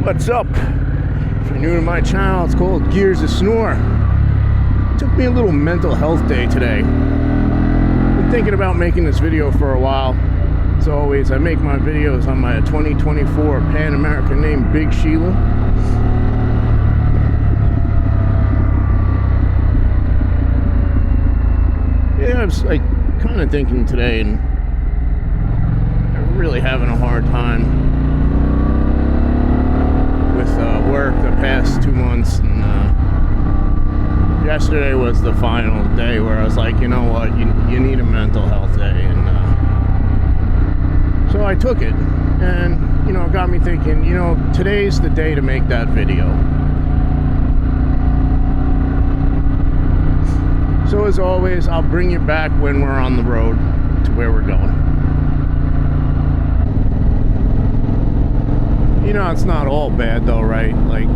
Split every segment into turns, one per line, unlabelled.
What's up? If you're new to my channel, it's called Gears of Snore. It took me a little mental health day today. Been thinking about making this video for a while. As always, I make my videos on my 2024 Pan American named Big Sheila. Yeah, I was like kind of thinking today, and I'm really having a hard time with work the past 2 months, and yesterday was the final day where I was like, you know what, you need a mental health day, and so I took it, and you know, it got me thinking, you know, today's the day to make that video. So as always, I'll bring you back when we're on the road to where we're going. You know, it's not all bad though, right? Like,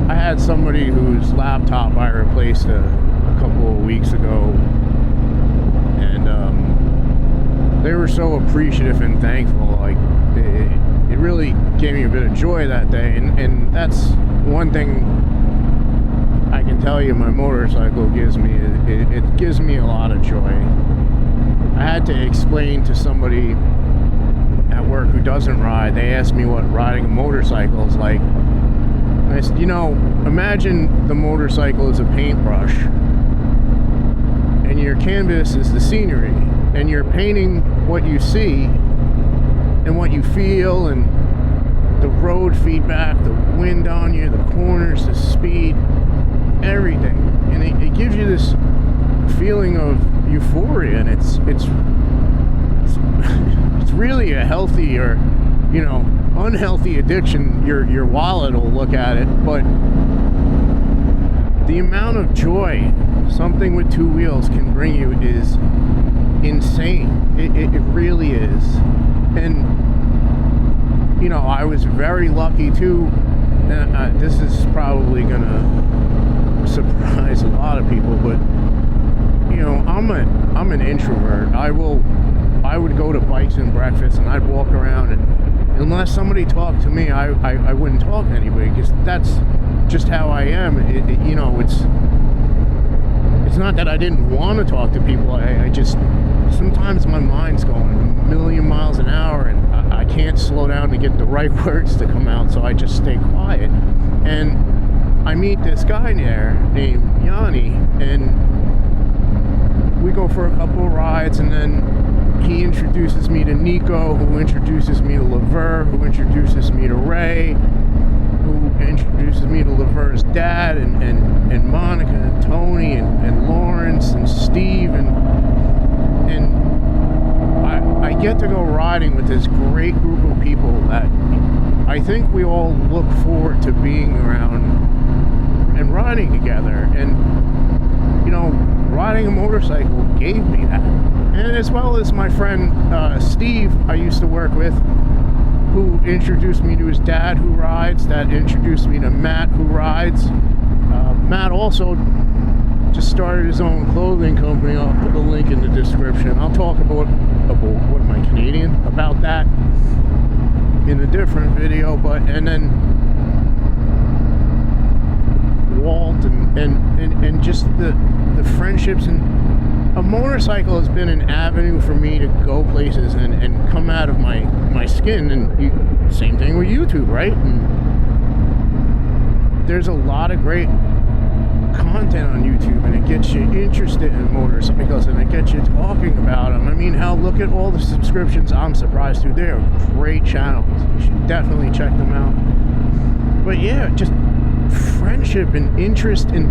I had somebody whose laptop I replaced a couple of weeks ago, and they were so appreciative and thankful. Like, it really gave me a bit of joy that day, and that's one thing I can tell you my motorcycle gives me. It gives me a lot of joy. I had to explain to somebody at work who doesn't ride. They asked me what riding a motorcycle is like. And I said, you know, imagine the motorcycle is a paintbrush, and your canvas is the scenery, and you're painting what you see and what you feel, and the road feedback, the wind on you, the corners, the speed, everything. And it gives you this feeling of euphoria, and it's really a healthy, or you know, unhealthy addiction. Your wallet will look at it, but the amount of joy something with two wheels can bring you is insane. It really is. And you know, I was very lucky too, and this is probably gonna surprise a lot of people, but you know, I'm an introvert. I would go to bikes and breakfast, and I'd walk around, and unless somebody talked to me, I wouldn't talk to anybody, because that's just how I am. You know, it's not that I didn't want to talk to people. I just, sometimes my mind's going a million miles an hour, and I can't slow down to get the right words to come out, so I just stay quiet. And I meet this guy there named Yanni, and we go for a couple of rides, and then he introduces me to Nico, who introduces me to Lever, who introduces me to Ray, who introduces me to Lever's dad, and Monica, and Tony, and Lawrence, and Steve, and I get to go riding with this great group of people that I think we all look forward to being around and riding together. And you know, riding a motorcycle gave me that. And as well as my friend Steve, I used to work with, who introduced me to his dad who rides, that introduced me to Matt who rides. Matt also just started his own clothing company. I'll put a link in the description. I'll talk about what am I, Canadian? About that in a different video. But, and then Walt, and just the friendships, and a motorcycle has been an avenue for me to go places and come out of my skin. And same thing with YouTube, right? And there's a lot of great content on YouTube, and it gets you interested in motorcycles, and it gets you talking about them. I mean, hell, look at all the subscriptions I'm surprised to. They're great channels. You should definitely check them out. But yeah, just friendship and interest, and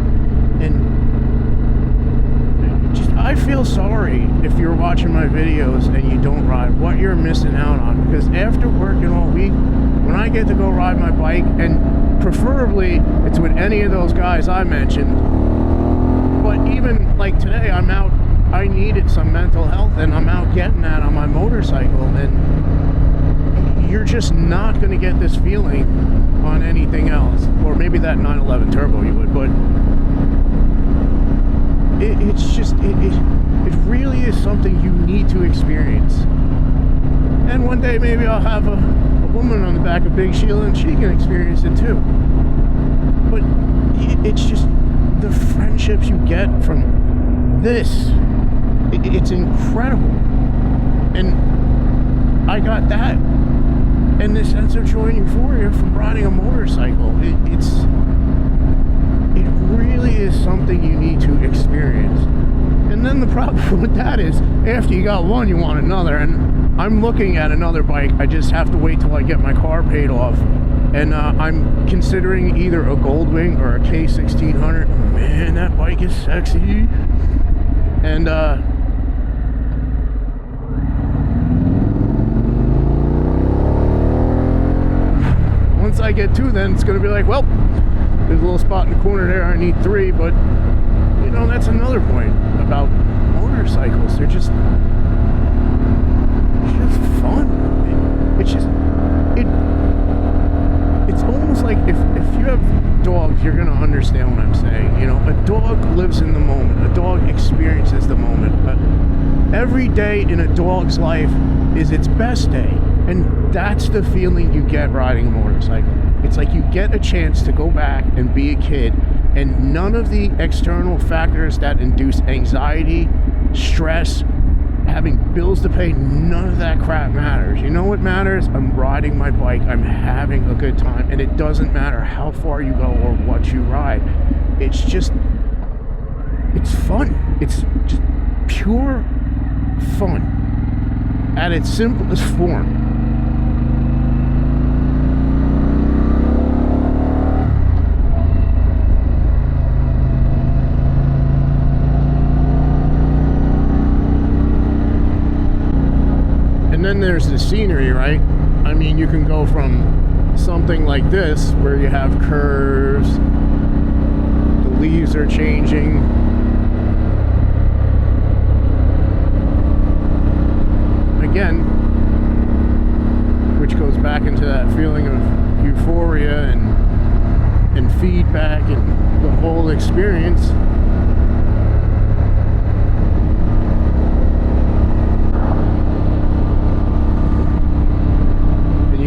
just, I feel sorry if you're watching my videos and you don't ride, what you're missing out on. Because after working all week, when I get to go ride my bike, and preferably it's with any of those guys I mentioned, but even like today, I'm out, I needed some mental health, and I'm out getting that on my motorcycle, and you're just not going to get this feeling on anything else. Or maybe that 911 Turbo you would, but it's just, it really is something you need to experience. then one day maybe I'll have a woman on the back of Big Sheila and she can experience it too. But it's just the friendships you get from this. It's incredible. And I got that. And this sense of joy and euphoria from riding a motorcycle. It really is something you need to experience. And then the problem with that is, after you got one, you want another. And I'm looking at another bike. I just have to wait till I get my car paid off. And I'm considering either a Goldwing or a K1600. Man, that bike is sexy. And once I get two, then it's going to be like, well, there's a little spot in the corner there. I need three, but you know, that's another point about motorcycles. They're just fun. It's almost like if you have dogs, you're going to understand what I'm saying. You know, a dog lives in the moment. A dog experiences the moment. But every day in a dog's life is its best day. And that's the feeling you get riding a motorcycle. It's like you get a chance to go back and be a kid, and none of the external factors that induce anxiety, stress, having bills to pay, none of that crap matters. You know what matters? I'm riding my bike, I'm having a good time, and it doesn't matter how far you go or what you ride. It's fun. It's just pure fun at its simplest form. And then there's the scenery, right? I mean, you can go from something like this, where you have curves, the leaves are changing, again, which goes back into that feeling of euphoria and feedback and the whole experience.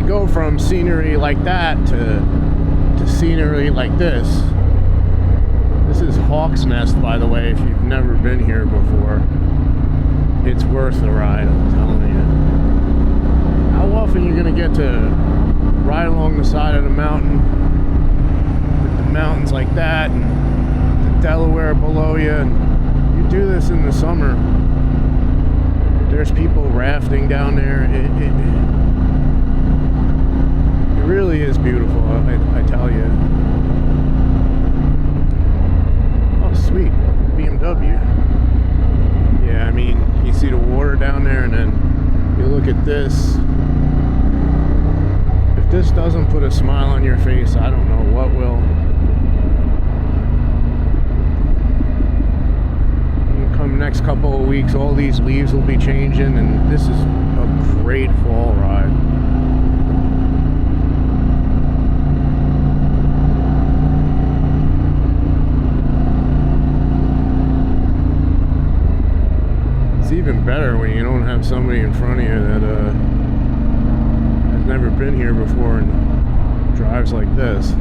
Go from scenery like that to scenery like this. This is Hawk's Nest, by the way, if you've never been here before. It's worth the ride, I'm telling you. How often are you going to get to ride along the side of the mountain with the mountains like that and the Delaware below you? And you do this in the summer. There's people rafting down there. It really is beautiful, I tell you. Oh, sweet. BMW. Yeah, I mean, you see the water down there, and then you look at this. If this doesn't put a smile on your face, I don't know what will. Come next couple of weeks, all these leaves will be changing, and this is a great fall ride. It's even better when you don't have somebody in front of you that has never been here before and drives like this.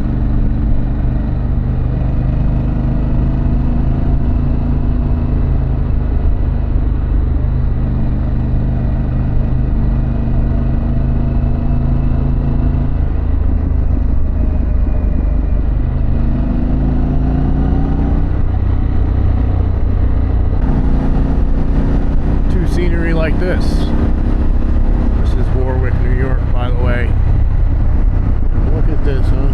Scenery like this. This is Warwick, New York, by the way. And look at this, huh?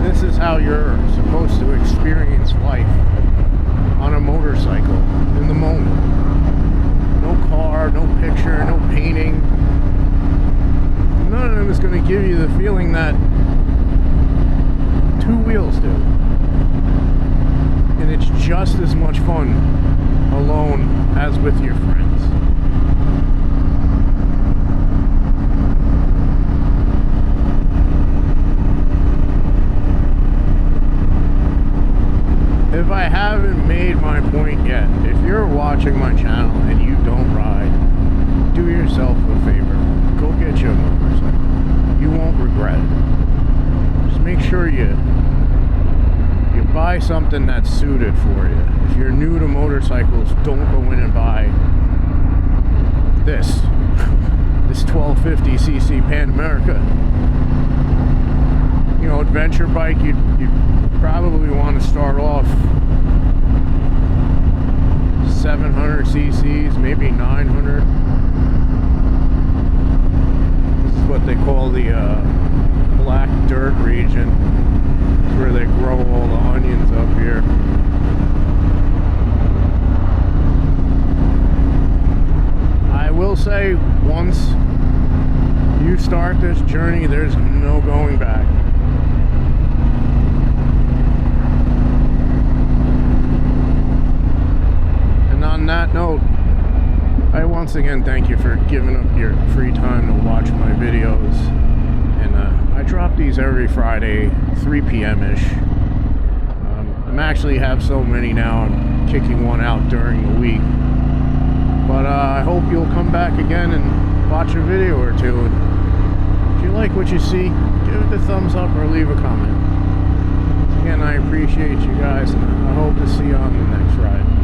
This is how you're supposed to experience life on a motorcycle in the moment. No car, no picture, no painting. None of them is going to give you the feeling that two wheels do. And it's just as much fun alone as with your friends. made my point yet. If you're watching my channel and you don't ride, do yourself a favor. Go get you a motorcycle. You won't regret it. Just make sure you buy something that's suited for you. If you're new to motorcycles, don't go in and buy this 1250cc Pan America. You know, adventure bike, you'd probably want to start off 700 cc's, maybe 900. This is what they call the black dirt region. It's where they grow all the onions up here. I will say, once you start this journey, there's no going back. And on that note, I once again thank you for giving up your free time to watch my videos. And I drop these every Friday, 3 p.m.-ish. I'm actually have so many now, I'm kicking one out during the week. But I hope you'll come back again and watch a video or two. And if you like what you see, give it a thumbs up or leave a comment. Again, I appreciate you guys, and I hope to see you on the next ride.